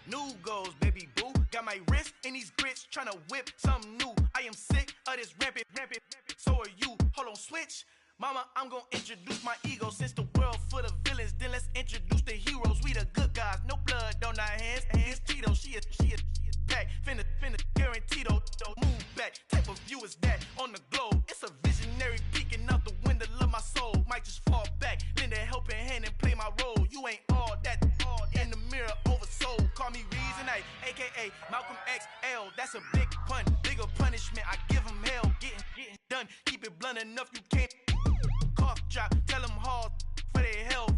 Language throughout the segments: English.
New goals, baby boo. Got my wrist in these grits, tryna whip something new. I am sick of this rampant. So are you. Hold on, switch. Mama, I'm gonna introduce my ego. Since the world full of villains, then let's introduce the heroes. We the good guys, no blood on our hands. Hands Tito, she a pack. Finna, guaranteed though. Move back, type of view is that on the globe? It's a visionary peeking out the window of my soul. Might just fall back, lend a helping hand and play my role. You ain't all that in the mirror oversold. Call me Reason A, aka Malcolm XL. That's a big pun, bigger punishment. I give him hell, getting done. Keep it blunt enough, you can't cough drop. Tell them hard for their health.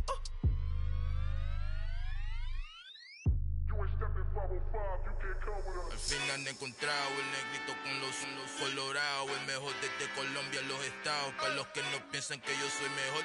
Al fin han encontrado el negrito con los colorados, el mejor desde Colombia a los estados. Para los que no piensan que yo soy mejor,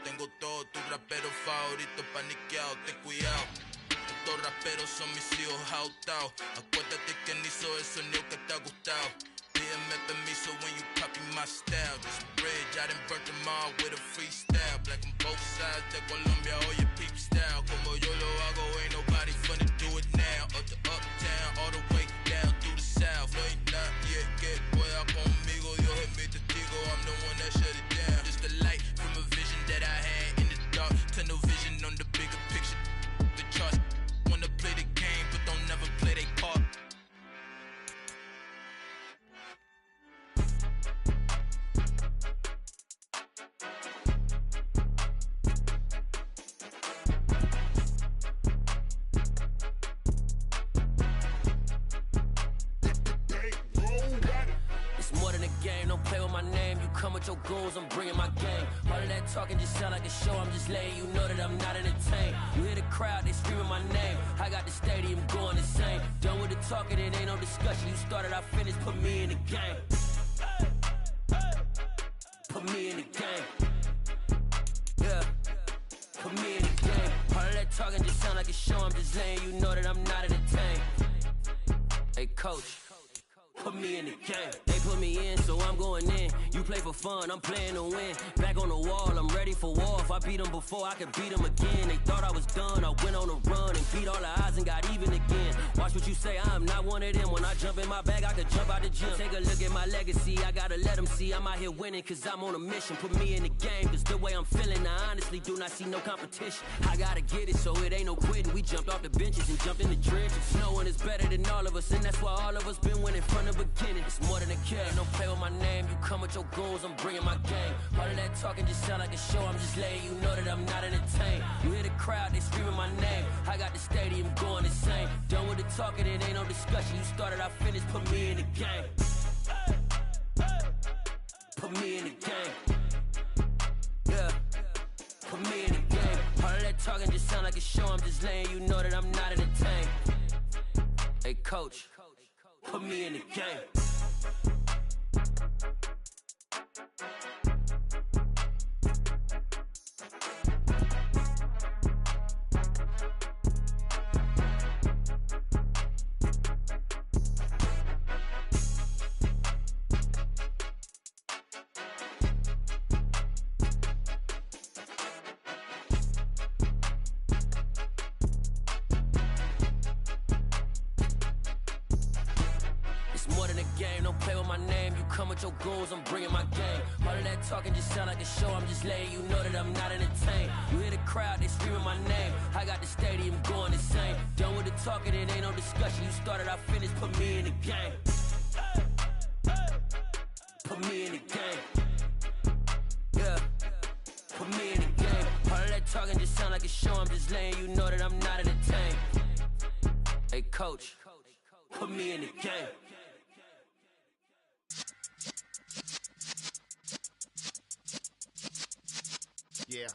tengo todo, tus raperos favoritos paniqueados, ten cuidado. Estos raperos son mis hijos adoptados. Acuérdate quién hizo el sonido que te ha gustado. Pídeme permiso when you copy my style. This bridge, I done burnt them all with a freestyle. Black on both sides de Colombia, oye peep style. Como yo lo hago, ain't nobody finna do it now. Up to uptown, all the way down through the south. No ain't not yet, que pueda conmigo. Dios es mi testigo, I'm the one that shut it down. Just a light from a vision that I had in the dark. Tunnel vision on the bigger picture. The charts wanna play the game, but don't never play their part. Come with your goons, I'm bringing my gang. All of that talking just sound like a show, I'm just letting you know that I'm not entertained. You hear the crowd, they screaming my name. I got the stadium going insane. Done with the talking, it ain't no discussion. You started, I finished, put me in the game. Put me in the game. Yeah, put me in the game. All of that talking just sound like a show, I'm just letting you know that I'm not entertained. Hey coach, put me in the game. They put me in, so I'm going in. You play for fun, I'm playing to win. Back on the wall, I'm ready for war. If I beat them before, I could beat them again. They thought I was done, I went on a run and beat all the odds and got even again. Watch what you say, I'm not one of them. When I jump in my bag, I could jump out the gym. Take a look at my legacy, I gotta let them see I'm out here winning, cause I'm on a mission. Put me in the game, cause the way I'm feeling, I honestly do not see no competition. I gotta get it, so it ain't no quitting. We jumped off the benches and jumped in the trenches. No one is better than all of us, and that's why all of us been winning from the beginning. It's more than a game, don't play with my name. You come with your goons, I'm bringing my gang. All of that talking just sound like a show, I'm just letting you know that I'm not entertained. You hear the crowd, they screaming my name. I got the stadium going insane. Done with the talking, it ain't no discussion. You started, I finished, put me in the game. Put me in the game. Yeah, put me in the game. All of that talking just sound like a show, I'm just letting you know that I'm not entertained. Hey coach, put me in the game. Your goons, I'm bringing my game. All of that talking just sound like a show, I'm just letting you know that I'm not entertained. You hear the crowd, they screaming my name. I got the stadium going insane. Done with the talking, it ain't no discussion. You started, I finished, put me in the game. Put me in the game. Yeah, put me in the game. All of that talking just sound like a show, I'm just letting you know that I'm not entertained. Hey coach, put me in the game. Yeah.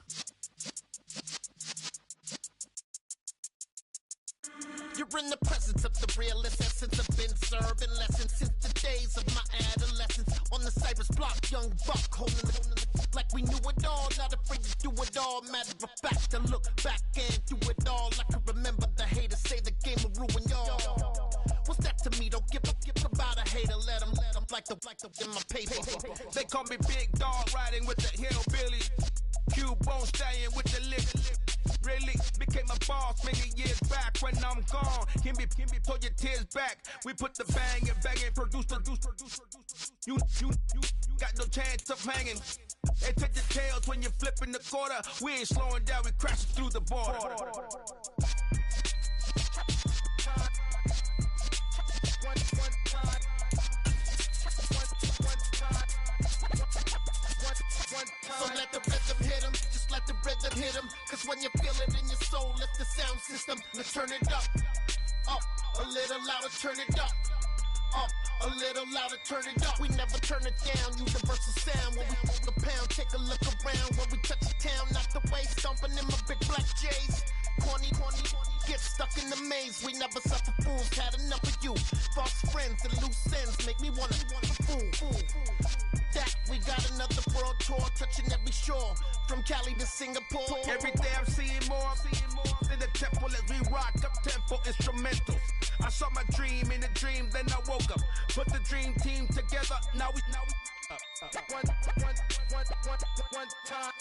You're in the presence of the realest essence. I've been serving lessons since the days of my adolescence. On the Cypress block, young buck holding the like we knew it all. Not afraid to do it all. Matter of fact, to look back and do it all. I can remember the haters say the game will ruin y'all. What's that to me? Don't give about a hater. Let them like the in my paper. They call me Big Dog, riding with the hillbilly. Cubone staying with the lick. Really became a boss many years back. When I'm gone, can be pull your tears back. We put the bang and produce. You got no chance of hanging. They take the tails when you're flipping the quarter. We ain't slowing down, we crashing through the border. So let the rhythm hit him, just let the rhythm hit him. Cause when you feel it in your soul, lift the sound system. Let's turn it up, a little louder, turn it up. A little louder, turn it up. We never turn it down. Universal sound when we move the pound. Take a look around when we touch the town. Not the way, stomping in my big black J's. Corny, get stuck in the maze. We never suffer fools. Had enough of you. False friends and loose ends make me wanna fool. That we got another world tour, touching every shore, from Cali to Singapore. Every day I'm seeing more in the temple as we rock up tempo instrumentals. I saw my dream in a dream, then I woke up. Put the dream team together. Now we one time.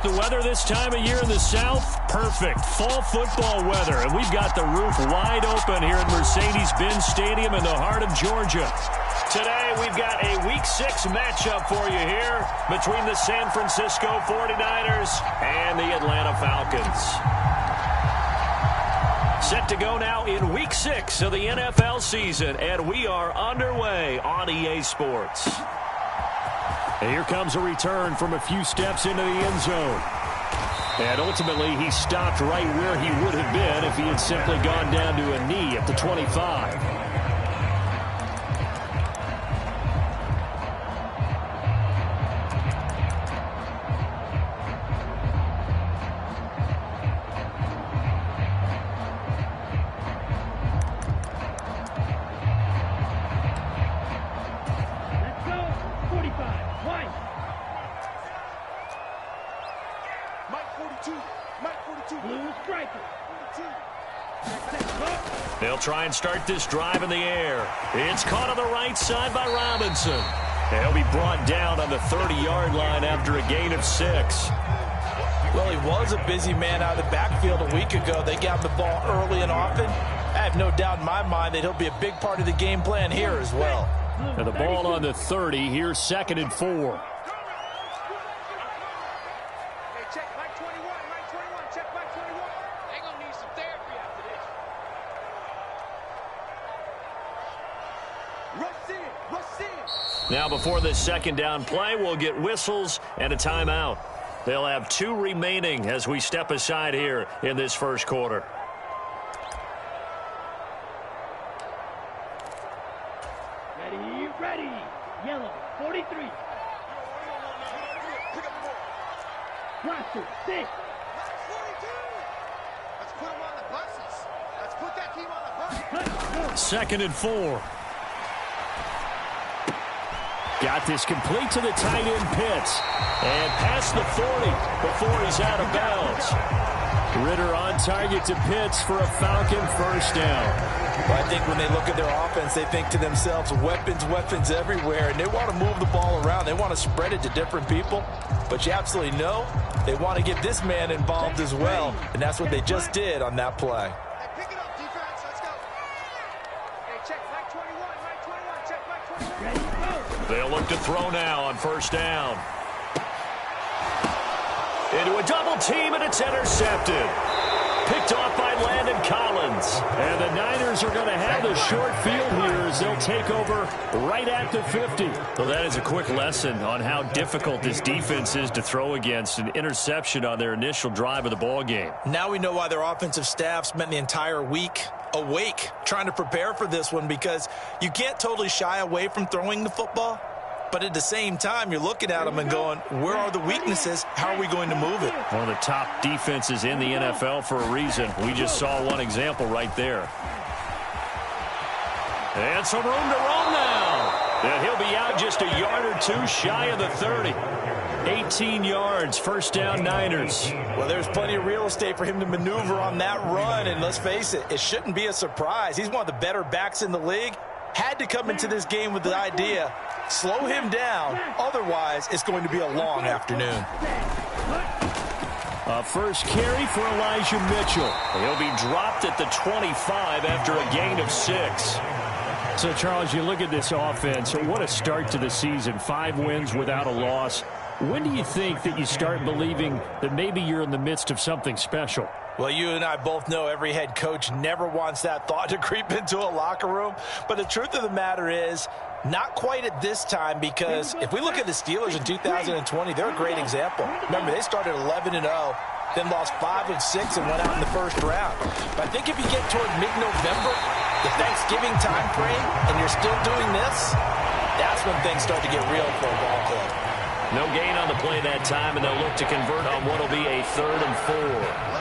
The weather this time of year in the South, perfect. Fall football weather, and we've got the roof wide open here at Mercedes-Benz Stadium in the heart of Georgia. Today, we've got a Week 6 matchup for you here between the San Francisco 49ers and the Atlanta Falcons. Set to go now in Week 6 of the NFL season, and we are underway on EA Sports. And here comes a return from a few steps into the end zone. And ultimately, he stopped right where he would have been if he had simply gone down to a knee at the 25. They'll try and start this drive in the air. It's caught on the right side by Robinson. And he'll be brought down on the 30-yard line after a gain of 6. Well, he was a busy man out of the backfield a week ago. They got the ball early and often. I have no doubt in my mind that he'll be a big part of the game plan here as well. And the ball on the 30. Here's 2nd and 4. Now before this second down play, we'll get whistles and a timeout. They'll have 2 remaining as we step aside here in this first quarter. Ready. Yellow, 43. Roster, 6. Let's put them on the buses. Let's put that team on the bus. 2nd and 4. Got this complete to the tight end Pitts. And past the 40 before he's out of bounds. Ritter on target to Pitts for a Falcon first down. Well, I think when they look at their offense, they think to themselves, weapons everywhere, and they want to move the ball around. They want to spread it to different people. But you absolutely know they want to get this man involved as well, and that's what they just did on that play. Pick it up, defense. Let's go. Hey, check Mike 21. Check Mike 21. They'll look to throw now on first down. Into a double team, and it's intercepted. Picked off by Landon Collins. And the Niners are going to have the short field here as they'll take over right at the 50. Well, that is a quick lesson on how difficult this defense is to throw against. An interception on their initial drive of the ball game. Now we know why their offensive staff spent the entire week awake trying to prepare for this one, because you can't totally shy away from throwing the football. But at the same time, you're looking at them and going, where are the weaknesses? How are we going to move it? One of the top defenses in the NFL for a reason. We just saw one example right there. And some room to roam now. And he'll be out just a yard or two shy of the 30. 18 yards, first down Niners. Well, there's plenty of real estate for him to maneuver on that run. And let's face it, it shouldn't be a surprise. He's one of the better backs in the league. had to come into this game with the idea, slow him down, otherwise it's going to be a long afternoon. First carry for Elijah Mitchell. He'll be dropped at the 25 after a gain of 6. So, Charles, you look at this offense, what a start to the season. 5 wins without a loss. When do you think that you start believing that maybe you're in the midst of something special? Well, you and I both know every head coach never wants that thought to creep into a locker room. But the truth of the matter is, not quite at this time, because if we look at the Steelers in 2020, they're a great example. Remember, they started 11-0, then lost 5 of 6 and went out in the first round. But I think if you get toward mid-November, the Thanksgiving time frame, and you're still doing this, that's when things start to get real for a ball club. No gain on the play that time, and they'll look to convert on what will be a 3rd and 4.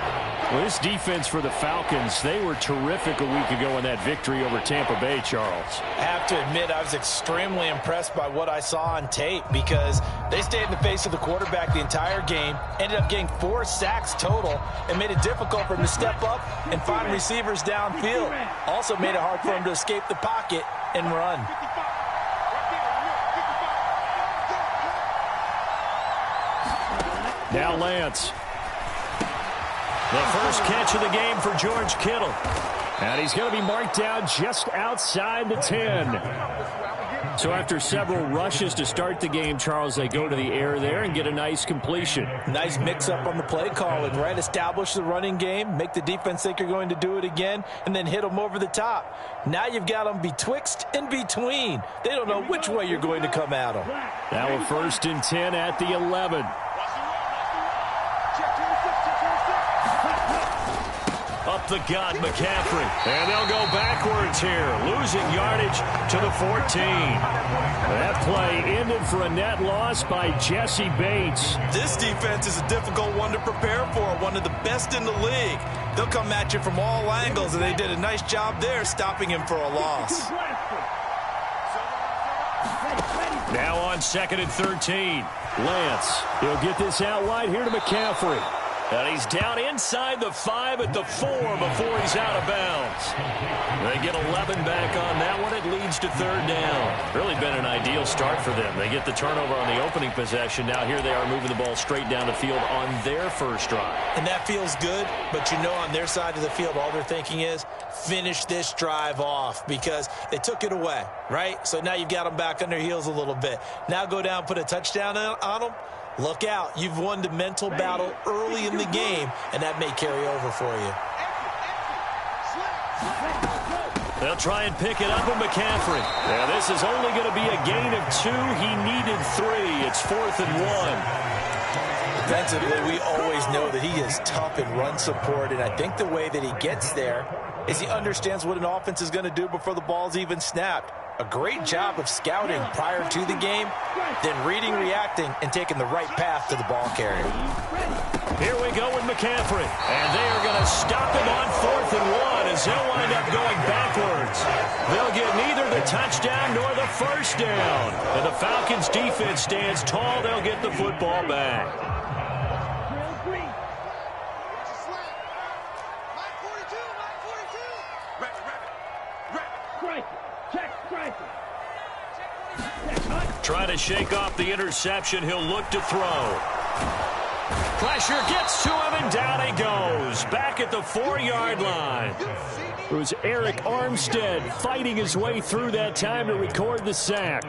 Well, this defense for the Falcons, they were terrific a week ago in that victory over Tampa Bay, Charles. I have to admit, I was extremely impressed by what I saw on tape, because they stayed in the face of the quarterback the entire game, ended up getting 4 sacks total, and made it difficult for him to step up and find receivers downfield. Also made it hard for him to escape the pocket and run. Now Lance. The first catch of the game for George Kittle. And he's going to be marked down just outside the 10. So after several rushes to start the game, Charles, they go to the air there and get a nice completion. Nice mix-up on the play calling, right? Establish the running game, make the defense think you're going to do it again, and then hit them over the top. Now you've got them betwixt and between. They don't know which way you're going to come at them. Now a 1st and 10 at the 11. Up the gut, McCaffrey. And they'll go backwards here, losing yardage to the 14. That play ended for a net loss by Jesse Bates. This defense is a difficult one to prepare for, one of the best in the league. They'll come at you from all angles, and they did a nice job there stopping him for a loss. Now on 2nd and 13. Lance, he'll get this out wide here to McCaffrey. And he's down inside the 5 at the 4 before he's out of bounds. They get 11 back on that one. It leads to 3rd down. Really been an ideal start for them. They get the turnover on the opening possession. Now here they are moving the ball straight down the field on their first drive. And that feels good, but you know on their side of the field, all they're thinking is finish this drive off, because they took it away, right? So now you've got them back on their heels a little bit. Now go down, put a touchdown on them. Look out. You've won the mental battle early in the game, and that may carry over for you. They'll try and pick it up with McCaffrey. Now this is only going to be a gain of 2. He needed 3. It's 4th and 1. Defensively, we always know that he is tough in run support, and I think the way that he gets there is he understands what an offense is going to do before the ball's even snapped. A great job of scouting prior to the game, then reading, reacting, and taking the right path to the ball carrier. Here we go with McCaffrey. And they are going to stop him on 4th and 1 as they'll wind up going backwards. They'll get neither the touchdown nor the first down. And the Falcons defense stands tall. They'll get the football back. Trying to shake off the interception. He'll look to throw. Pressure gets to him, and down he goes. Back at the 4-yard line. It was Eric Armstead fighting his way through that time to record the sack.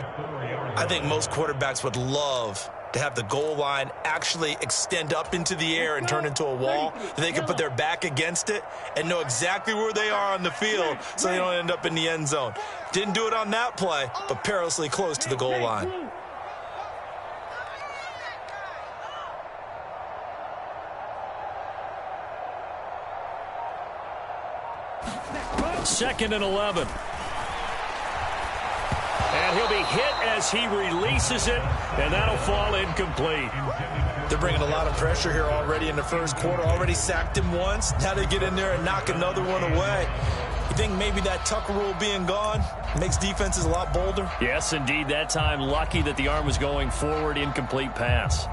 I think most quarterbacks would love to have the goal line actually extend up into the air and turn into a wall. They can put their back against it and know exactly where they are on the field so they don't end up in the end zone. Didn't do it on that play, but perilously close to the goal line. Second and 11. And he'll be hit as he releases it, and that'll fall incomplete. They're bringing a lot of pressure here already in the first quarter. Already sacked him once. Now they get in there and knock another one away. You think maybe that Tucker rule being gone makes defenses a lot bolder? Yes, indeed. That time, lucky that the arm was going forward. Incomplete pass.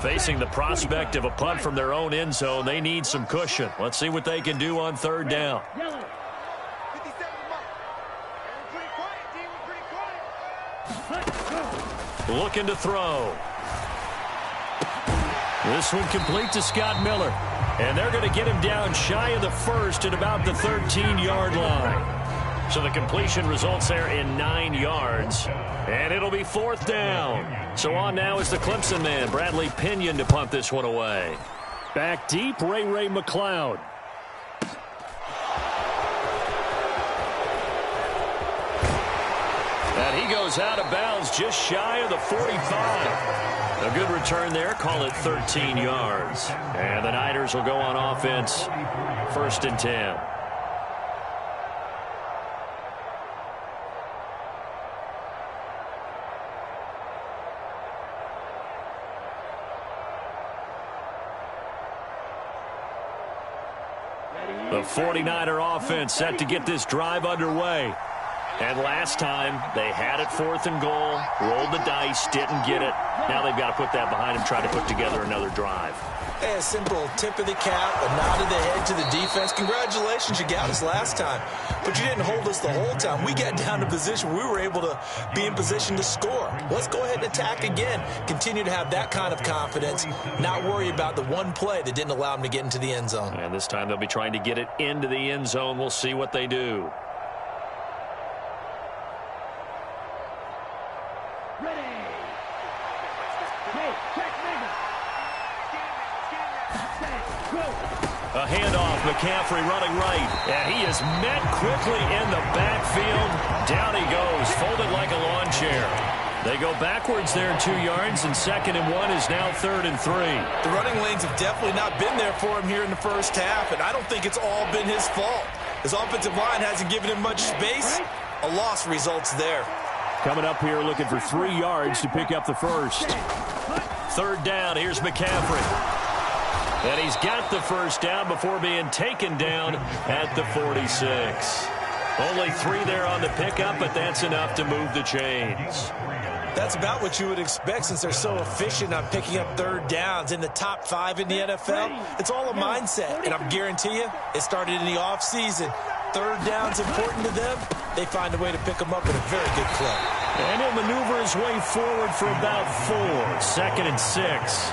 Facing the prospect of a punt from their own end zone, they need some cushion. Let's see what they can do on third down. Yellow. Looking to throw. This one complete to Scott Miller. And they're going to get him down shy of the first at about the 13-yard line. So the completion results there in 9 yards. And it'll be fourth down. So on now is the Clemson man, Bradley Pinion, to punt this one away. Back deep, Ray McLeod. And he goes out of bounds just shy of the 45. A good return there. Call it 13 yards. And the Niners will go on offense. 1st and 10. The 49er offense set to get this drive underway. And last time, they had it 4th and goal, rolled the dice, didn't get it. Now they've got to put that behind them, try to put together another drive. Hey, a simple tip of the cap, a nod of the head to the defense. Congratulations, you got us last time. But you didn't hold us the whole time. We got down to position. We were able to be in position to score. Let's go ahead and attack again. Continue to have that kind of confidence, not worry about the one play that didn't allow them to get into the end zone. And this time they'll be trying to get it into the end zone. We'll see what they do. A handoff, McCaffrey running right, and he is met quickly in the backfield. Down he goes, folded like a lawn chair. They go backwards there 2 yards, and 2nd and 1 is now 3rd and 3. The running lanes have definitely not been there for him here in the first half, and I don't think it's all been his fault. His offensive line hasn't given him much space. A loss results there. Coming up here looking for 3 yards to pick up the first. 3rd down, here's McCaffrey. And he's got the first down before being taken down at the 46. Only 3 there on the pickup, but that's enough to move the chains. That's about what you would expect since they're so efficient on picking up 3rd downs in the top 5 in the NFL. It's all a mindset, and I guarantee you it started in the offseason. 3rd down's important to them. They find a way to pick them up at a very good clip. And he'll maneuver his way forward for about 4. 2nd and 6.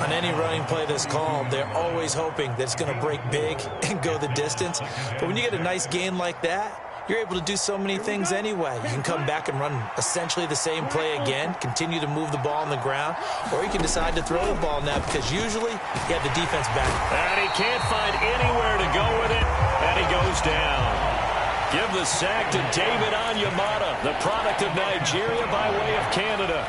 On any running play that's called, they're always hoping that it's going to break big and go the distance. But when you get a nice gain like that, you're able to do so many things anyway. You can come back and run essentially the same play again, continue to move the ball on the ground, or you can decide to throw the ball now because usually you have the defense back. And he can't find anywhere to go with it, and he goes down. Give the sack to David Onyemata, the product of Nigeria by way of Canada.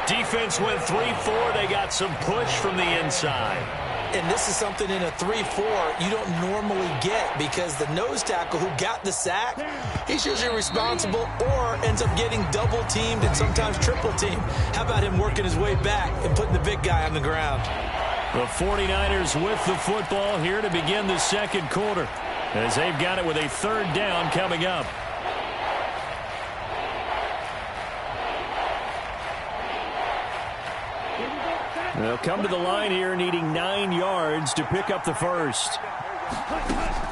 Defense went 3-4. They got some push from the inside. And this is something in a 3-4 you don't normally get because the nose tackle who got the sack, he's usually responsible or ends up getting double-teamed and sometimes triple-teamed. How about him working his way back and putting the big guy on the ground? The 49ers with the football here to begin the 2nd quarter as they've got it with a 3rd down coming up. They'll come to the line here needing 9 yards to pick up the first.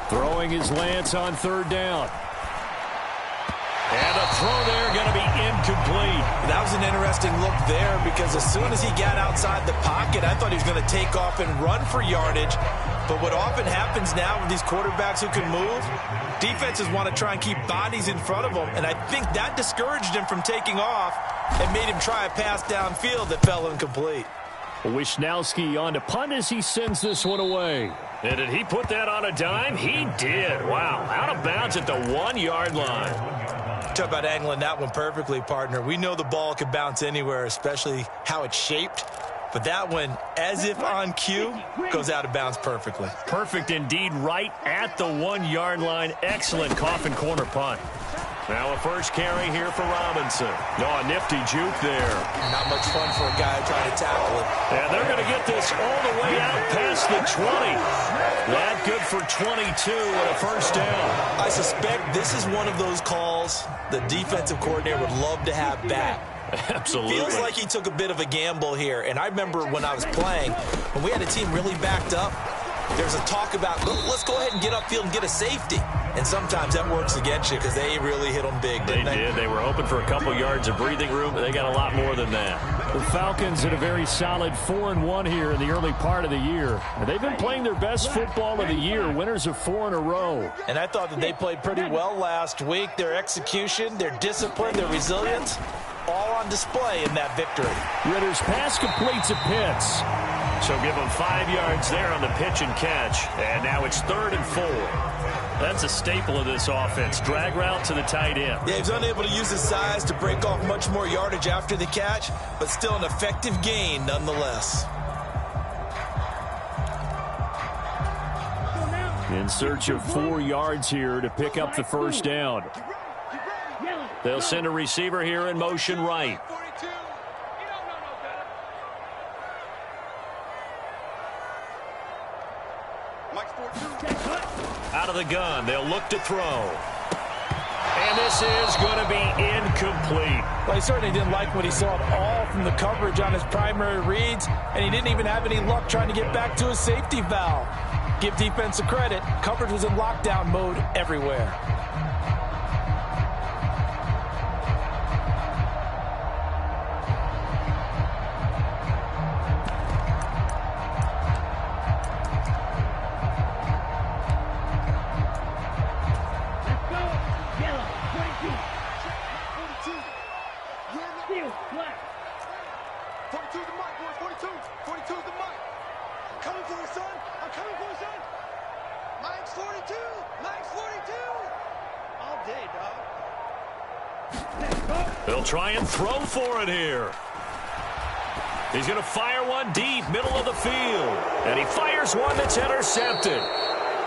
Throwing his Lance on 3rd down. And a throw there going to be incomplete. That was an interesting look there because as soon as he got outside the pocket, I thought he was going to take off and run for yardage. But what often happens now with these quarterbacks who can move, defenses want to try and keep bodies in front of them. And I think that discouraged him from taking off and made him try a pass downfield that fell incomplete. Wisnowski on to punt as he sends this one away. And did he put that on a dime? He did. Wow. Out of bounds at the 1-yard line. Talk about angling that one perfectly, partner. We know the ball can bounce anywhere, especially how it's shaped. But that one, as if on cue, goes out of bounds perfectly. Perfect indeed, right at the 1-yard line. Excellent coffin corner punt. Now a first carry here for Robinson. Oh, a nifty juke there. Not much fun for a guy trying to tackle it. And they're going to get this all the way out past the 20. That good for 22 and a first down. I suspect this is one of those calls the defensive coordinator would love to have back. Absolutely. Feels like he took a bit of a gamble here. And I remember when I was playing, when we had a team really backed up, there's a talk about, let's go ahead and get upfield and get a safety. And sometimes that works against you because they really hit them big, didn't they? They did. They were hoping for a couple yards of breathing room, but they got a lot more than that. The Falcons at a very solid 4-1 here in the early part of the year. They've been playing their best football of the year, winners of 4 in a row. And I thought that they played pretty well last week. Their execution, their discipline, their resilience, all on display in that victory. Ritter's pass completes a Pitts. So give him 5 yards there on the pitch and catch. And now it's 3rd and 4. That's a staple of this offense. Drag route to the tight end. Yeah, he's unable to use his size to break off much more yardage after the catch, but still an effective gain nonetheless. In search of 4 yards here to pick up the first down. They'll send a receiver here in motion right. Out of the gun, they'll look to throw. And this is going to be incomplete. Well, he certainly didn't like what he saw at all from the coverage on his primary reads, and he didn't even have any luck trying to get back to his safety valve. Give defense a credit. Coverage was in lockdown mode everywhere. They'll try and throw for it here. He's going to fire one deep, middle of the field. And he fires one that's intercepted.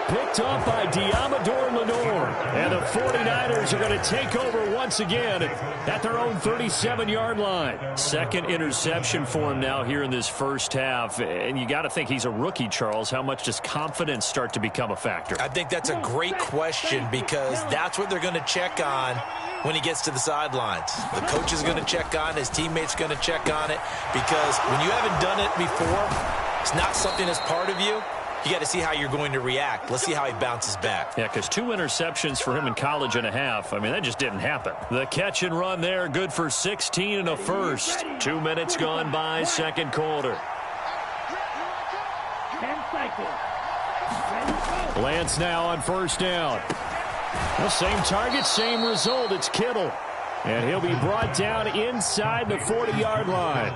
Picked up by Diamador Lenore. And the 49ers are going to take over once again at their own 37-yard line. Second interception for him now here in this first half. And you got to think he's a rookie, Charles. How much does confidence start to become a factor? I think that's a great question because that's what they're going to check on when he gets to the sidelines. The coach is going to check on it. His teammates going to check on it because when you haven't done it before, it's not something that's part of you. You got to see how you're going to react. Let's see how he bounces back. Yeah, because 2 interceptions for him in college and a half. I mean, that just didn't happen. The catch and run there, good for 16 and a first. 2 minutes gone by, second quarter. Lance now on first down. Well, same target, same result. It's Kittle. And he'll be brought down inside the 40-yard line.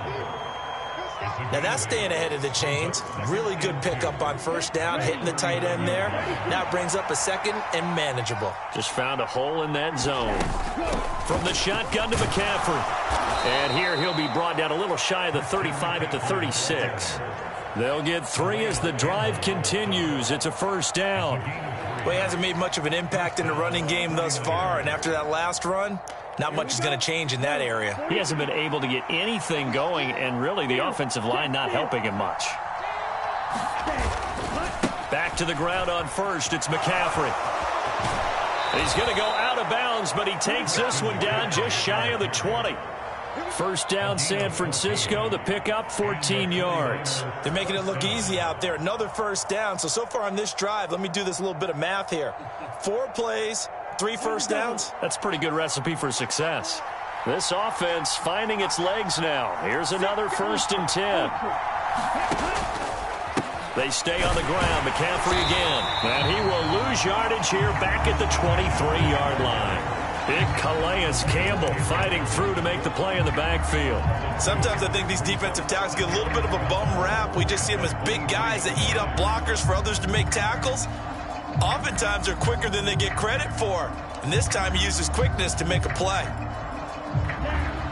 Now that's staying ahead of the chains. Really good pickup on first down, hitting the tight end there. Now it brings up a second and manageable. Just found a hole in that zone. From the shotgun to McCaffrey. And here he'll be brought down a little shy of the 35 at the 36. They'll get 3 as the drive continues. It's a first down. Well, he hasn't made much of an impact in the running game thus far, and after that last run, not much is going to change in that area. He hasn't been able to get anything going, and really the offensive line not helping him much. Back to the ground on first, it's McCaffrey. He's going to go out of bounds, but he takes this one down just shy of the 20. First down, San Francisco. The pickup, 14 yards. They're making it look easy out there. Another first down. So far on this drive, let me do this little bit of math here. 4 plays, 3 first downs. That's a pretty good recipe for success. This offense finding its legs now. Here's another 1st and 10. They stay on the ground. McCaffrey again. And he will lose yardage here back at the 23-yard line. Big Calais Campbell fighting through to make the play in the backfield. Sometimes I think these defensive tackles get a little bit of a bum rap. We just see them as big guys that eat up blockers for others to make tackles. Oftentimes they're quicker than they get credit for. And this time he uses quickness to make a play.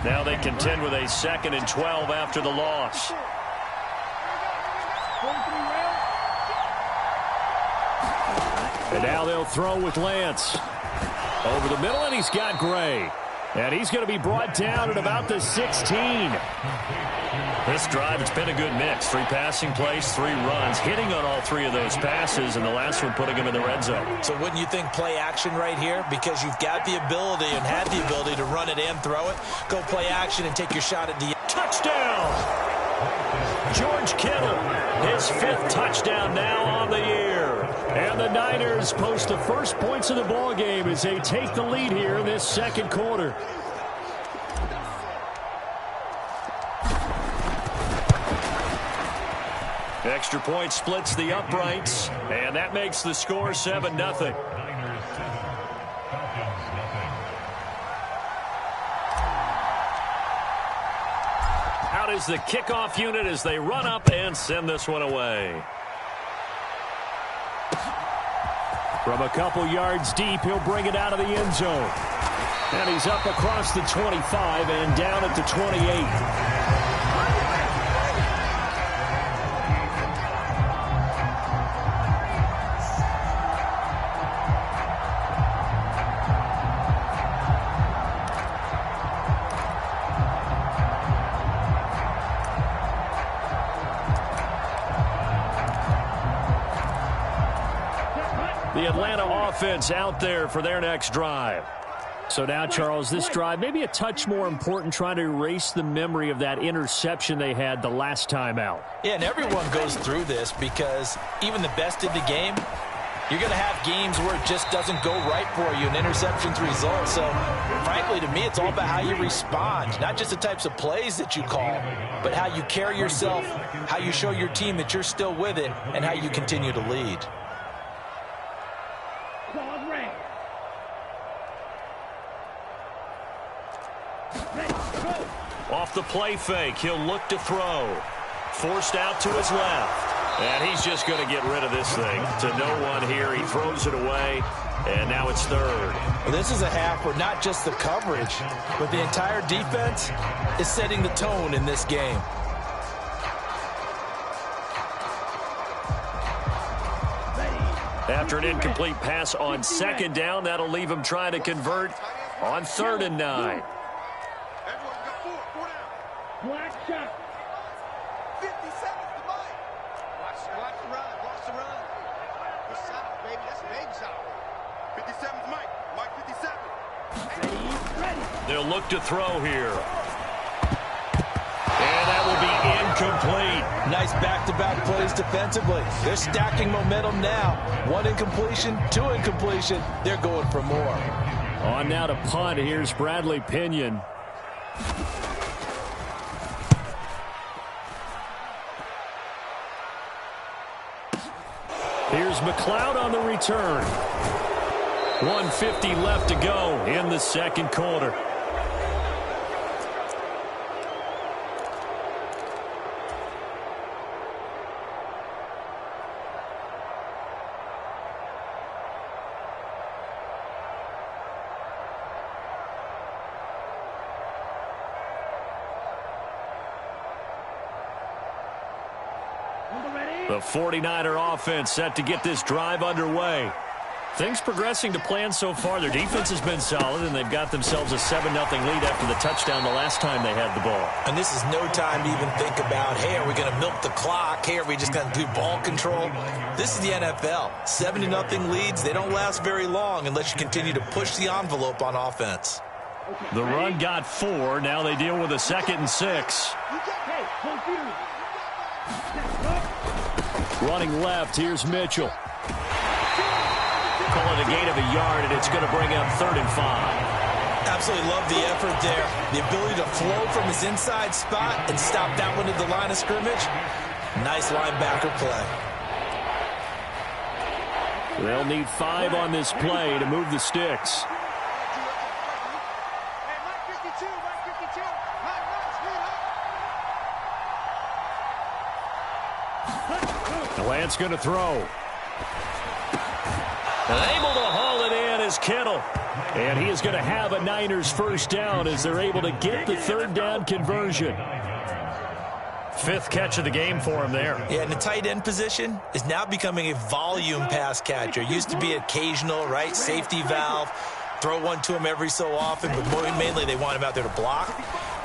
Now they contend with a 2nd and 12 after the loss. And now they'll throw with Lance. Over the middle, and he's got Gray. And he's going to be brought down at about the 16. This drive, it's been a good mix. 3 passing plays, 3 runs, hitting on all 3 of those passes, and the last one putting him in the red zone. So wouldn't you think play action right here? Because you've got the ability and had the ability to run it and throw it. Go play action and take your shot at the touchdown. George Kittle, his 5th touchdown now on the year. And the Niners post the first points of the ball game as they take the lead here in this second quarter. Extra point splits the uprights, and that makes the score 7-0. Out is the kickoff unit as they run up and send this one away. From a couple yards deep, he'll bring it out of the end zone. And he's up across the 25 and down at the 28. The Atlanta offense out there for their next drive. So now, Charles, this drive maybe a touch more important, trying to erase the memory of that interception they had the last time out. Yeah, and everyone goes through this because even the best in the game, you're going to have games where it just doesn't go right for you, and interceptions result. So, frankly, to me, it's all about how you respond, not just the types of plays that you call, but how you carry yourself, how you show your team that you're still with it, and how you continue to lead. Off the play fake, he'll look to throw. Forced out to his left. And he's just going to get rid of this thing to no one here. He throws it away, and now it's 3rd. Well, this is a half where not just the coverage, but the entire defense is setting the tone in this game. After an incomplete pass on 2nd down, that'll leave him trying to convert on 3rd and 9. Black shot. 50 seconds to Mike. Watch the run. Watch the run. The south, baby. That's baby south. 57's Mike. Mike 57. Ready. They'll look to throw here. And that will be incomplete. Nice back-to-back plays defensively. They're stacking momentum now. 1 incompletion, 2 incompletion. They're going for more. On now to punt. Here's Bradley Pinion. Here's McLeod on the return. 1:50 left to go in the second quarter. The 49er offense set to get this drive underway. Things progressing to plan so far. Their defense has been solid, and they've got themselves a 7-0 lead after the touchdown the last time they had the ball. And this is no time to even think about, hey, are we going to milk the clock? Hey, are we just going to do ball control? This is the NFL. 7-0 leads, they don't last very long unless you continue to push the envelope on offense. The run got 4. Now they deal with a 2nd and 6. Running left, here's Mitchell. Call it a gain of a yard, and it's going to bring up 3rd and 5. Absolutely love the effort there. The ability to flow from his inside spot and stop that one at the line of scrimmage. Nice linebacker play. They'll need 5 on this play to move the sticks. Lance going to throw. And able to haul it in is Kittle. And he is going to have a Niners first down as they're able to get the 3rd down conversion. 5th catch of the game for him there. Yeah, and the tight end position is now becoming a volume pass catcher. Used to be occasional, right? Safety valve. throw one to him every so often, but mainly they want him out there to block.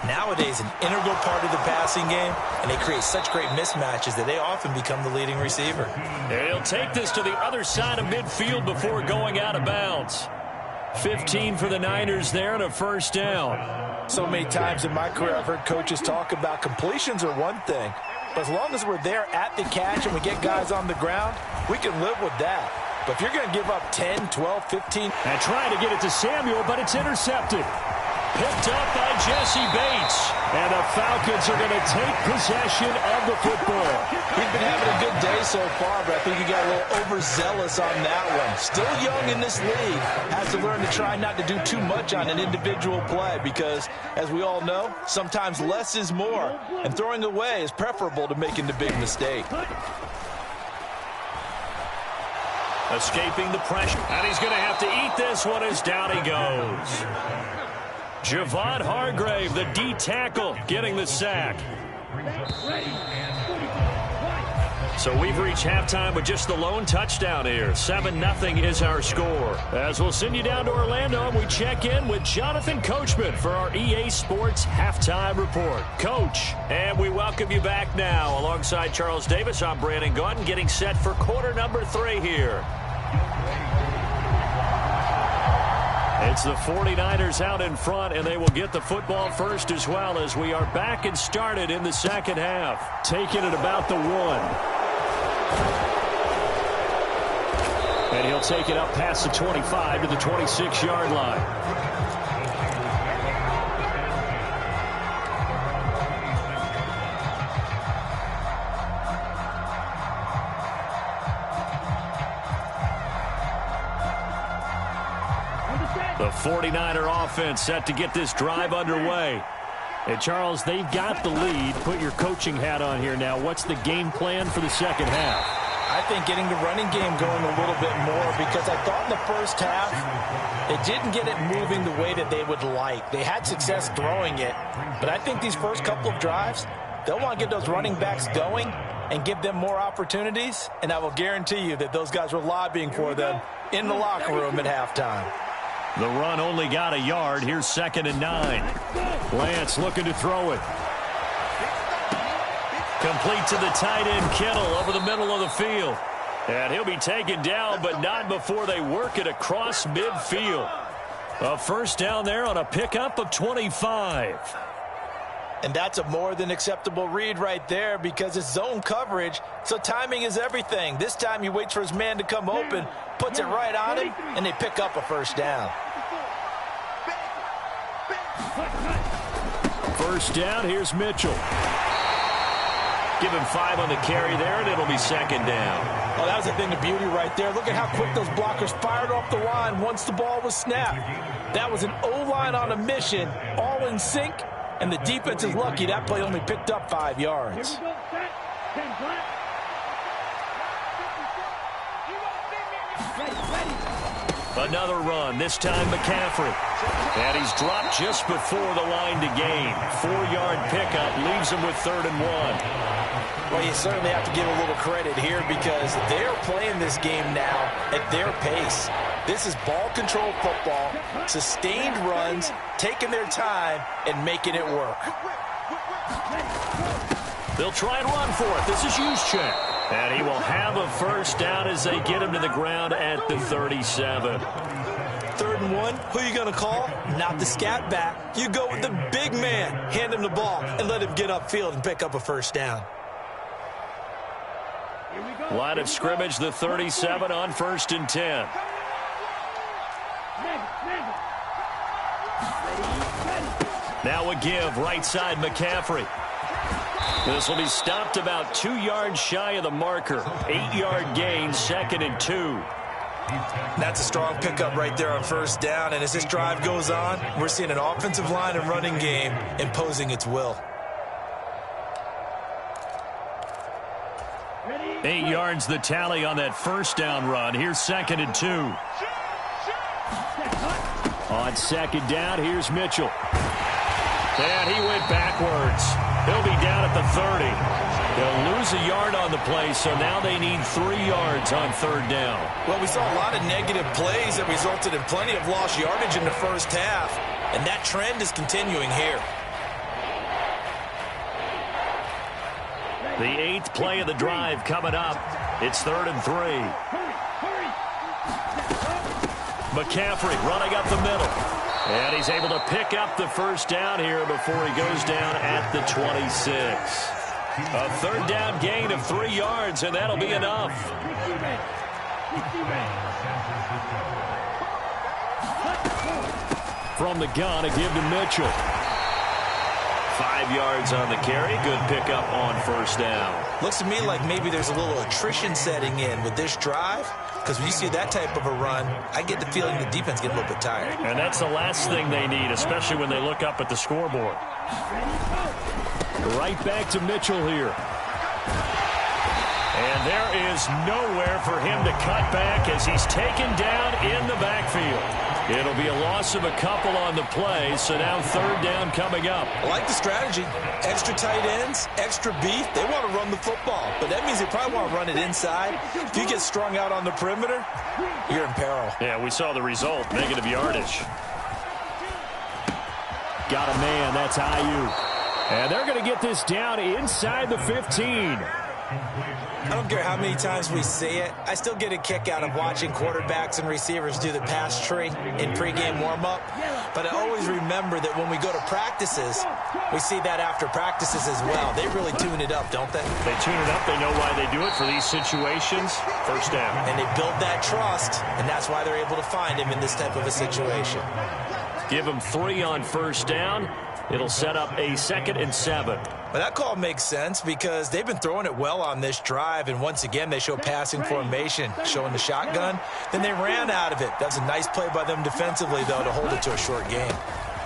Nowadays, an integral part of the passing game, and they create such great mismatches that they often become the leading receiver. And he'll take this to the other side of midfield before going out of bounds. 15 for the Niners there and a first down. So many times in my career I've heard coaches talk about completions are one thing, but as long as we're there at the catch and we get guys on the ground, we can live with that. But if you're going to give up 10, 12, 15... And trying to get it to Samuel, but it's intercepted. Picked up by Jesse Bates. And the Falcons are going to take possession of the football. He's been having a good day so far, but I think he got a little overzealous on that one. Still young in this league. Has to learn to try not to do too much on an individual play because, as we all know, sometimes less is more. And throwing away is preferable to making the big mistake. Escaping the pressure. And he's going to have to eat this one as down he goes. Javon Hargrave, the D tackle, getting the sack. So we've reached halftime with just the lone touchdown here. 7-0 is our score. As we'll send you down to Orlando, we check in with Jonathan Coachman for our EA Sports Halftime Report. Coach, and we welcome you back now. Alongside Charles Davis, I'm Brandon Gaudin, getting set for quarter number 3 here. It's the 49ers out in front, and they will get the football first as well as we are back and started in the second half. Taking it about the 1. And he'll take it up past the 25 to the 26-yard line. The 49er offense set to get this drive underway. And Charles, they've got the lead. Put your coaching hat on here now. What's the game plan for the second half? I think getting the running game going a little bit more because I thought in the first half they didn't get it moving the way that they would like. They had success throwing it, but I think these first couple of drives, they'll want to get those running backs going and give them more opportunities, and I will guarantee you that those guys were lobbying for them in the locker room at halftime. The run only got a yard. Here's 2nd and 9. Lance looking to throw it. Complete to the tight end, Kittle, over the middle of the field. And he'll be taken down, but not before they work it across midfield. A first down there on a pickup of 25. And that's a more than acceptable read right there because it's zone coverage, so timing is everything. This time he waits for his man to come open, puts it right on him, and they pick up a first down. First down, here's Mitchell. Give him 5 on the carry there, and it'll be 2nd down. Oh, that was a thing of beauty right there. Look at how quick those blockers fired off the line once the ball was snapped. That was an O-line on a mission, all in sync, and the defense is lucky that play only picked up 5 yards. Another run, this time McCaffrey. And he's dropped just before the line to gain. 4-yard pickup leaves him with 3rd and 1. Well, you certainly have to give a little credit here because they're playing this game now at their pace. This is ball control football, sustained runs, taking their time, and making it work. They'll try and run for it. This is Juszczyk. And he will have a first down as they get him to the ground at the 37. 3rd and 1, who are you going to call? Not the scat back. You go with the big man. Hand him the ball and let him get upfield and pick up a first down. Line of scrimmage, the 37 on 1st and 10. Now a give, right side McCaffrey. This will be stopped about 2 yards shy of the marker. 8-yard gain, 2nd and 2. That's a strong pickup right there on first down, and as this drive goes on, we're seeing an offensive line and running game imposing its will. 8 yards the tally on that first down run. Here's 2nd and 2. On 2nd down, here's Mitchell. And he went backwards. He'll be down at the 30. They'll lose a yard on the play, so now they need 3 yards on 3rd down. Well, we saw a lot of negative plays that resulted in plenty of lost yardage in the first half, and that trend is continuing here. The 8th play of the drive coming up. It's 3rd and 3. McCaffrey running up the middle. And he's able to pick up the first down here before he goes down at the 26. A 3rd down gain of 3 yards, and that'll be enough. From the gun, a give to Mitchell. 5 yards on the carry. Good pickup on 1st down. Looks to me like maybe there's a little attrition setting in with this drive, because when you see that type of a run, I get the feeling the defense gets a little bit tired. And that's the last thing they need, especially when they look up at the scoreboard. Right back to Mitchell here. And there is nowhere for him to cut back as he's taken down in the backfield. It'll be a loss of a couple on the play, so now 3rd down coming up. I like the strategy. Extra tight ends, extra beef. They want to run the football, but that means they probably want to run it inside. If you get strung out on the perimeter, you're in peril. Yeah, we saw the result, negative yardage. Got a man, that's Ayuk. And they're going to get this down inside the 15. I don't care how many times we see it. I still get a kick out of watching quarterbacks and receivers do the pass tree in pregame warm-up. But I always remember that when we go to practices, we see that after practices as well. They really tune it up, don't they? They tune it up. They know why they do it for these situations. 1st down. And they build that trust, and that's why they're able to find him in this type of a situation. Give them 3 on 1st down. It'll set up a 2nd and 7. Well, that call makes sense because they've been throwing it well on this drive, and once again, they show passing formation, showing the shotgun. Then they ran out of it. That was a nice play by them defensively, though, to hold it to a short game.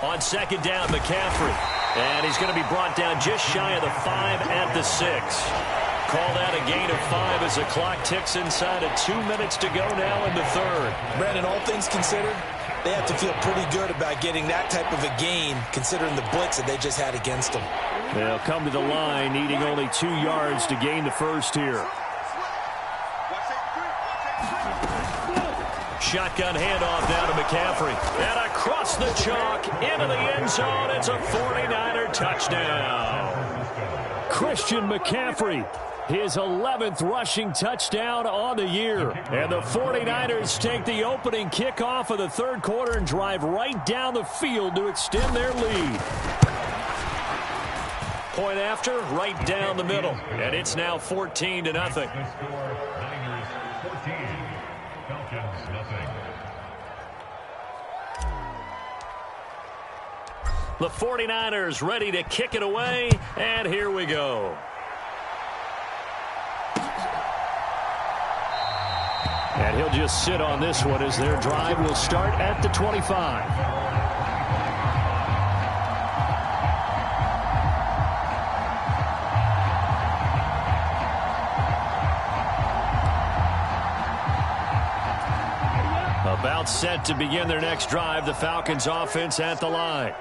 On 2nd down, McCaffrey. And he's going to be brought down just shy of the 5 at the 6. Call that a gain of 5 as the clock ticks inside of 2 minutes to go now in the 3rd. Brandon, all things considered, they have to feel pretty good about getting that type of a gain, considering the blitz that they just had against them. They'll come to the line, needing only 2 yards to gain the first here. Shotgun handoff down to McCaffrey. And across the chalk, into the end zone. It's a 49er touchdown. Christian McCaffrey, his 11th rushing touchdown on the year. And the 49ers take the opening kickoff of the 3rd quarter and drive right down the field to extend their lead. Point after, right down the middle. And it's now 14-0. The 49ers ready to kick it away, and here we go. And he'll just sit on this one as their drive will start at the 25. About set to begin their next drive, the Falcons offense at the line.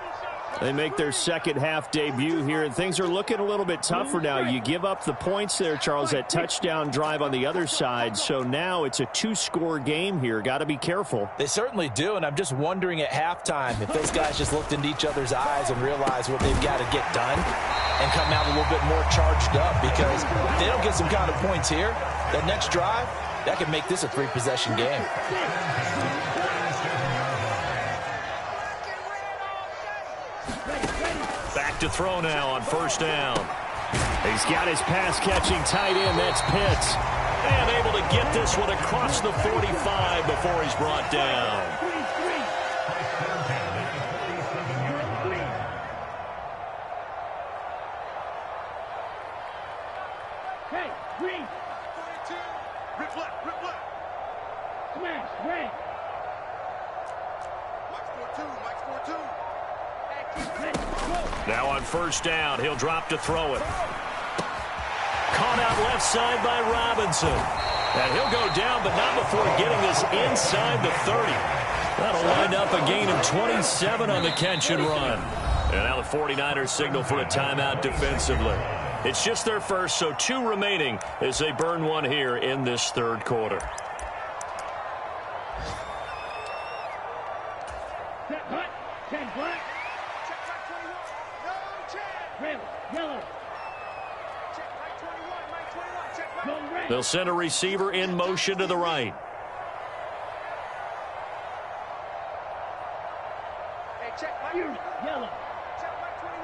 They make their 2nd half debut here, and things are looking a little bit tougher now. You give up the points there, Charles, that touchdown drive on the other side, so now it's a 2-score game here. Got to be careful. They certainly do, and I'm just wondering at halftime if those guys just looked into each other's eyes and realized what they've got to get done and come out a little bit more charged up, because if they don't get some kind of points here, that next drive, that could make this a 3-possession game. Back to throw now on 1st down. He's got his pass-catching tight end. That's Pitts. And able to get this one across the 45 before he's brought down. Hey, green. Rip left, rip left. Smash, red. Mike's 4-2, Mike's 4-2. Now on 1st down, he'll drop to throw it. Caught out left side by Robinson. And he'll go down, but not before getting this inside the 30. That'll wind up a gain of 27 on the catch and run. And now the 49ers signal for a timeout defensively. It's just their first, so 2 remaining as they burn one here in this third quarter. Set hut. 10 black. Check back 21. No check. Red. Yellow. Check back 21. Mike 21. Check back. Go red. They'll send a receiver in motion to the right. Hey, check back. Yellow. Check back 21.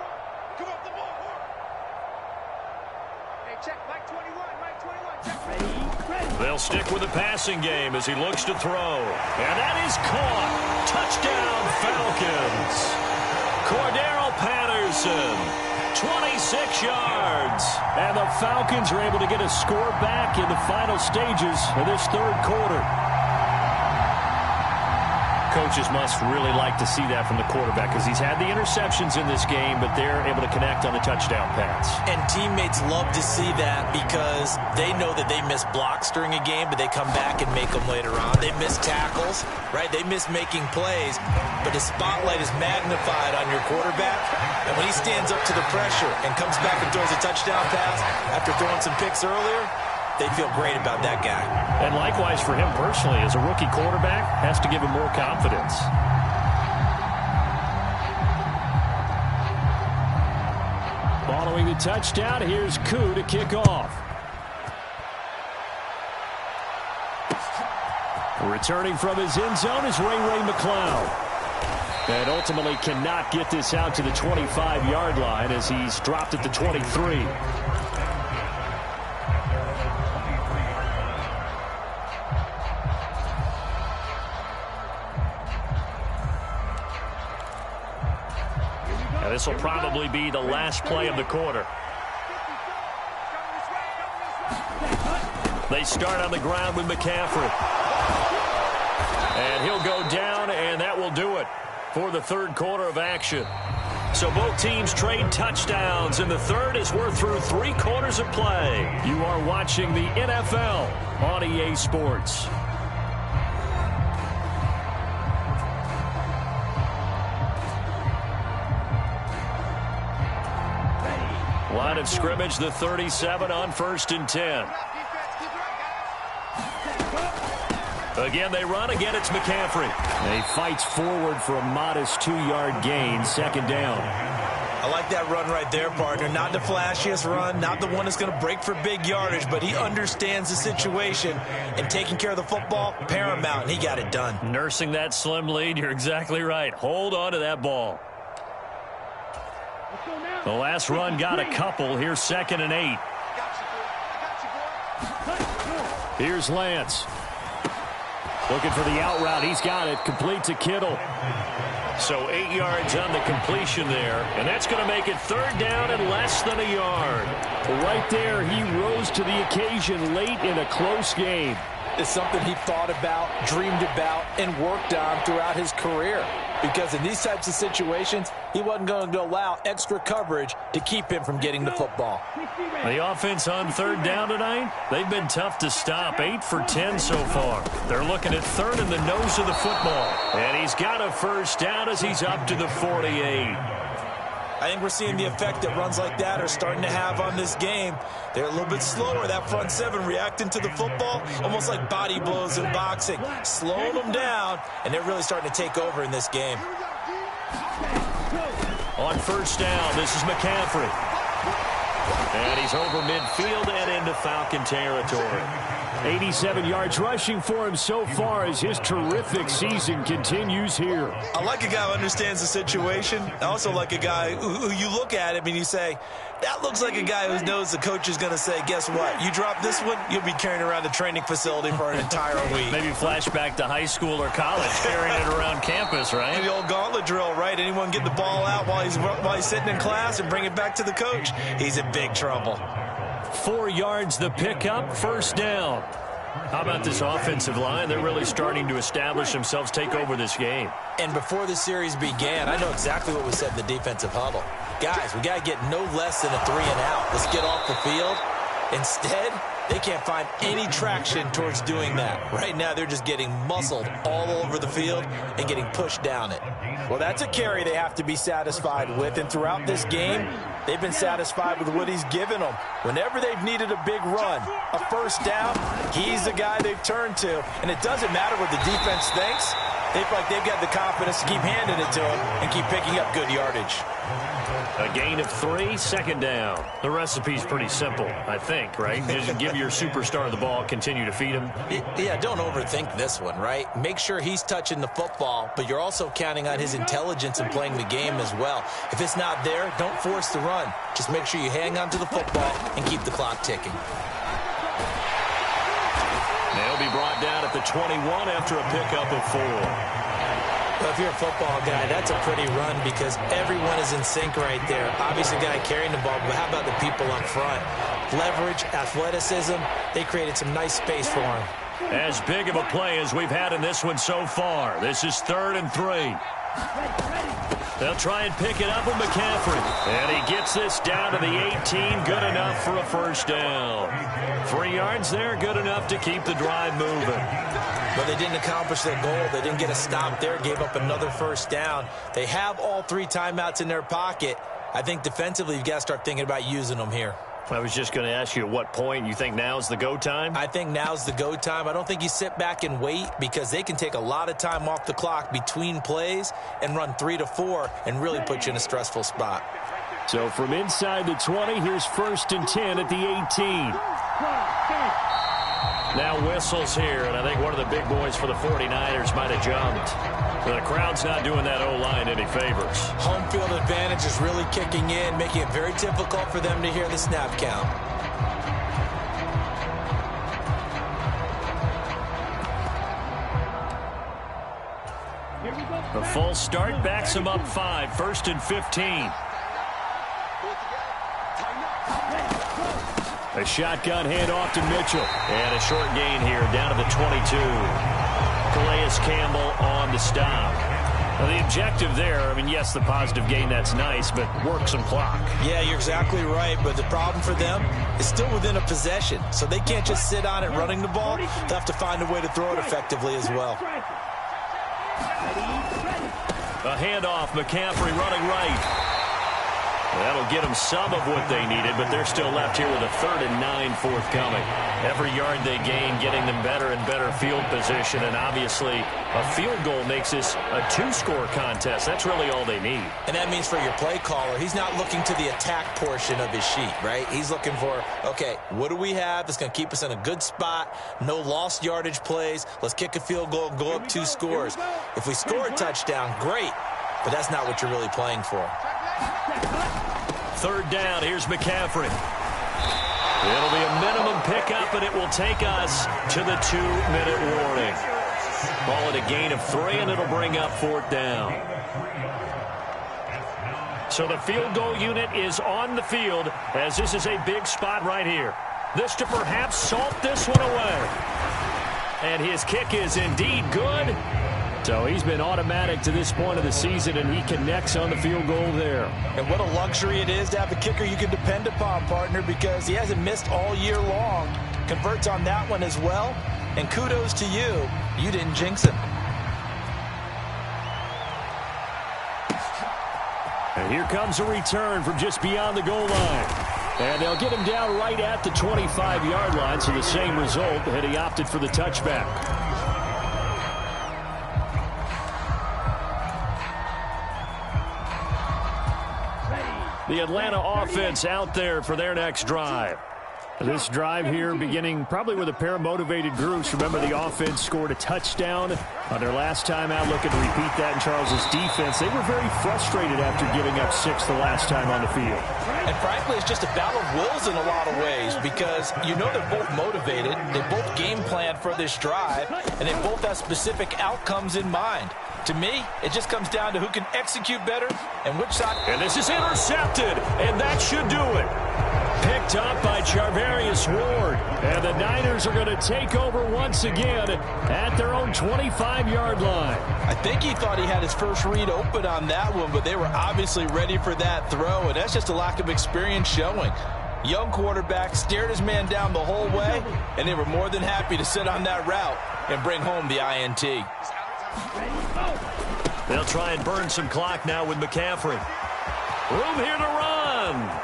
Come up the ball. Hey, check back 21. Mike 21. Check. Ready. They'll stick with the passing game as he looks to throw. And that is caught. Touchdown, Falcons. Cordero Patterson, 26 yards. And the Falcons are able to get a score back in the final stages of this third quarter. Coaches must really like to see that from the quarterback because he's had the interceptions in this game, but they're able to connect on the touchdown pass. And teammates love to see that because they know that they miss blocks during a game, but they come back and make them later on. They miss tackles, right? They miss making plays, but the spotlight is magnified on your quarterback. And when he stands up to the pressure and comes back and throws a touchdown pass after throwing some picks earlier, they feel great about that guy. And likewise for him personally, as a rookie quarterback, has to give him more confidence. Following the touchdown, here's Koo to kick off. Returning from his end zone is Ray McCloud. And ultimately cannot get this out to the 25-yard line as he's dropped at the 23. This will probably be the last play of the quarter. They start on the ground with McCaffrey. And he'll go down, and that will do it for the third quarter of action. So both teams trade touchdowns in the third as we're through 3 quarters of play. You are watching the NFL on EA Sports. Line of scrimmage, the 37 on 1st and 10. Again, they run. Again, it's McCaffrey. He fights forward for a modest 2-yard gain, 2nd down. I like that run right there, partner. Not the flashiest run, not the one that's going to break for big yardage, but he understands the situation, and taking care of the football, paramount, and he got it done. Nursing that slim lead, you're exactly right. Hold on to that ball. The last run got a couple. Here's 2nd and 8. Here's Lance. Looking for the out route. He's got it. Complete to Kittle. So 8 yards on the completion there. And that's going to make it 3rd down and less than a yard. Right there, he rose to the occasion late in a close game. It's something he thought about, dreamed about, and worked on throughout his career. Because in these types of situations, he wasn't going to allow extra coverage to keep him from getting the football. The offense on 3rd down tonight, they've been tough to stop. 8 for 10 so far. They're looking at 3rd in the nose of the football. And he's got a 1st down as he's up to the 48. I think we're seeing the effect that runs like that are starting to have on this game. They're a little bit slower, that front 7 reacting to the football, almost like body blows in boxing, slowing them down, and they're really starting to take over in this game. On 1st down, this is McCaffrey. And he's over midfield and into Falcon territory. 87 yards rushing for him so far as his terrific season continues here. I like a guy who understands the situation. I also like a guy who you look at him and you say, that looks like a guy who knows the coach is going to say, guess what? You drop this one, you'll be carrying around the training facility for an entire week. Maybe flashback to high school or college, carrying it around campus, right? The old gauntlet drill, right? Anyone get the ball out while he's sitting in class and bring it back to the coach, he's in big trouble. 4 yards the pickup, 1st down. How about this offensive line? They're really starting to establish themselves, take over this game. And before the series began, I know exactly what was said in the defensive huddle. Guys, we got to get no less than a 3 and out. Let's get off the field. Instead, they can't find any traction towards doing that. Right now, they're just getting muscled all over the field and getting pushed down it. Well, that's a carry they have to be satisfied with, and throughout this game, they've been satisfied with what he's given them. Whenever they've needed a big run, a first down, he's the guy they've turned to. And it doesn't matter what the defense thinks. They feel like they've got the confidence to keep handing it to him and keep picking up good yardage. A gain of 3, second down. The recipe's pretty simple, I think, right? Just give your superstar the ball, continue to feed him. Yeah, don't overthink this one, right? Make sure he's touching the football, but you're also counting on his intelligence in playing the game as well. If it's not there, don't force the run. Just make sure you hang on to the football and keep the clock ticking. They'll be brought down at the 21 after a pickup of 4. Well, if you're a football guy, that's a pretty run because everyone is in sync right there. Obviously, the guy carrying the ball, but how about the people up front? Leverage, athleticism, they created some nice space for him. As big of a play as we've had in this one so far. This is 3rd and 3. They'll try and pick it up with McCaffrey. And he gets this down to the 18. Good enough for a first down. 3 yards there, good enough to keep the drive moving. But they didn't accomplish their goal. They didn't get a stop there, gave up another first down. They have all 3 timeouts in their pocket. I think defensively you've got to start thinking about using them here. I was just going to ask you at what point you think now's the go time? I think now's the go time. I don't think you sit back and wait because they can take a lot of time off the clock between plays and run 3 to 4 and really put you in a stressful spot. So from inside the 20, here's 1st and 10 at the 18. Now whistles here, and I think one of the big boys for the 49ers might have jumped. The crowd's not doing that O-line any favors. Home field advantage is really kicking in, making it very difficult for them to hear the snap count. The false start backs him up 5, 1st and 15. A shotgun handoff to Mitchell. And a short gain here down to the 22. Calais Campbell on the stop. Now the objective there, I mean, yes, the positive gain, that's nice, but work some clock. Yeah, you're exactly right, but the problem for them is still within a possession, so they can't just sit on it running the ball. They'll have to find a way to throw it effectively as well. A handoff, McCaffrey running right. That'll get them some of what they needed, but they're still left here with a 3rd and 9 forthcoming. Every yard they gain, getting them better and better field position, and obviously a field goal makes this a 2-score contest. That's really all they need. And that means for your play caller, he's not looking to the attack portion of his sheet, right? He's looking for, okay, what do we have that's going to keep us in a good spot? No lost yardage plays. Let's kick a field goal, go up 2 scores. If we score a touchdown, great, but that's not what you're really playing for. 3rd down, here's McCaffrey. It'll be a minimum pickup, and it will take us to the 2-minute warning. Call it a gain of 3, and it'll bring up 4th down. So the field goal unit is on the field, as this is a big spot right here. This to perhaps salt this one away. And his kick is indeed good. So he's been automatic to this point of the season, and he connects on the field goal there. And what a luxury it is to have a kicker you can depend upon, partner, because he hasn't missed all year long. Converts on that one as well. And kudos to you. You didn't jinx him. And here comes a return from just beyond the goal line. And they'll get him down right at the 25-yard line, so the same result had he opted for the touchback. The Atlanta offense out there for their next drive. This drive here beginning probably with a pair of motivated groups. Remember, the offense scored a touchdown on their last time out. Looking to repeat that in Charles's defense. They were very frustrated after giving up 6 the last time on the field. And frankly, it's just a battle of wills in a lot of ways because you know they're both motivated. They both game plan for this drive, and they both have specific outcomes in mind. To me, it just comes down to who can execute better and which side. And this is intercepted, and that should do it. Picked up by Charvarius Ward. And the Niners are going to take over once again at their own 25-yard line. I think he thought he had his first read open on that one, but they were obviously ready for that throw, and that's just a lack of experience showing. Young quarterback, stared his man down the whole way, and they were more than happy to sit on that route and bring home the INT. They'll try and burn some clock now with McCaffrey. Room here to run.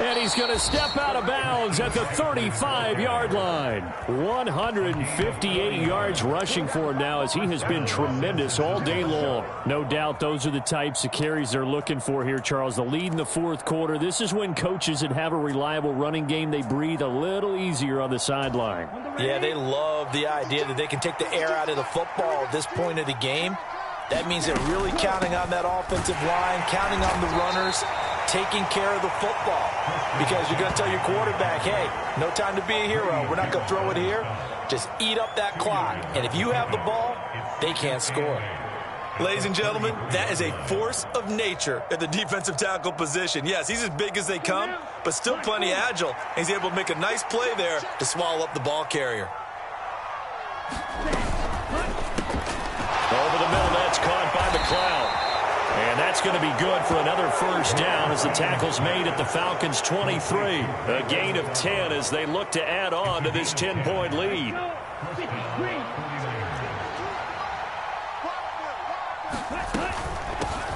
And he's going to step out of bounds at the 35-yard line. 158 yards rushing for him now as he has been tremendous all day long. No doubt those are the types of carries they're looking for here, Charles. The lead in the fourth quarter. This is when coaches that have a reliable running game, they breathe a little easier on the sideline. Yeah, they love the idea that they can take the air out of the football at this point of the game. That means they're really counting on that offensive line, counting on the runners, taking care of the football. Because you're going to tell your quarterback, hey, no time to be a hero. We're not going to throw it here. Just eat up that clock. And if you have the ball, they can't score. Ladies and gentlemen, that is a force of nature at the defensive tackle position. Yes, he's as big as they come, but still plenty agile. He's able to make a nice play there to swallow up the ball carrier. Over the middle, that's caught by McLeod. And that's going to be good for another first down as the tackle's made at the Falcons' 23. A gain of 10 as they look to add on to this 10-point lead.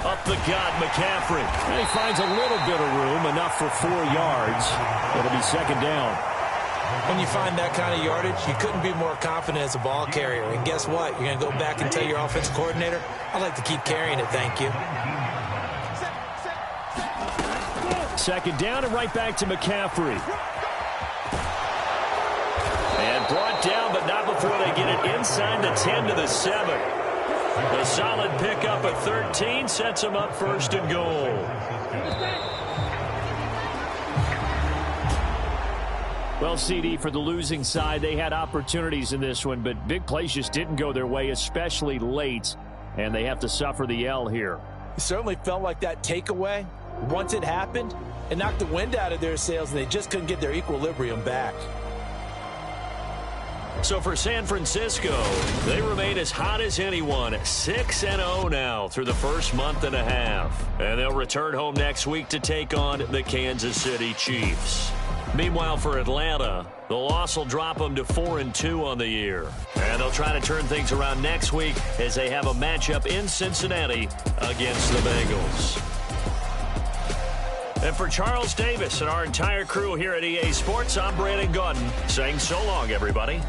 Up the gut, McCaffrey. And he finds a little bit of room, enough for 4 yards. It'll be second down. When you find that kind of yardage, you couldn't be more confident as a ball carrier. And guess what? You're going to go back and tell your offensive coordinator, I'd like to keep carrying it, thank you. Second down and right back to McCaffrey. And brought down, but not before they get it inside the 10 to the 7. A solid pickup at 13 sets them up first and goal. Well, CD, for the losing side, they had opportunities in this one, but big plays just didn't go their way, especially late, and they have to suffer the L here. It certainly felt like that takeaway, once it happened, it knocked the wind out of their sails, and they just couldn't get their equilibrium back. So for San Francisco, they remain as hot as anyone, 6-0 now through the first month and a half. And they'll return home next week to take on the Kansas City Chiefs. Meanwhile, for Atlanta, the loss will drop them to 4-2 on the year. And they'll try to turn things around next week as they have a matchup in Cincinnati against the Bengals. And for Charles Davis and our entire crew here at EA Sports, I'm Brandon Gaudin saying so long, everybody.